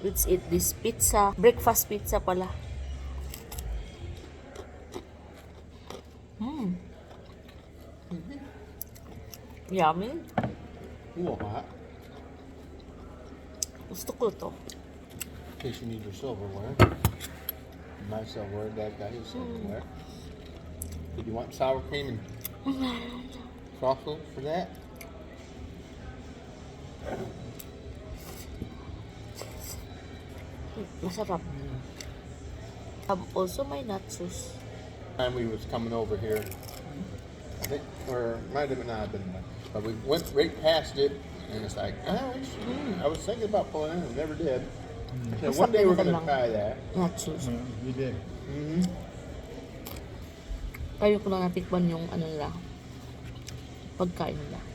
Let's eat this pizza. Breakfast pizza pala. Yummy. Ooh, hot. Gusto ko to. In case you need your silverware. My silverware, that got his silverware. Did you want sour cream and truffle for that? Masarap. Also my nachos. Time we was coming over here, I think, or might have not been, but we went right past it, and it's like, I was thinking about pulling in and never did. So one day we're gonna try that. Nachos. You did. Ayaw ko na natikman yung ano nila. Pagkain nila.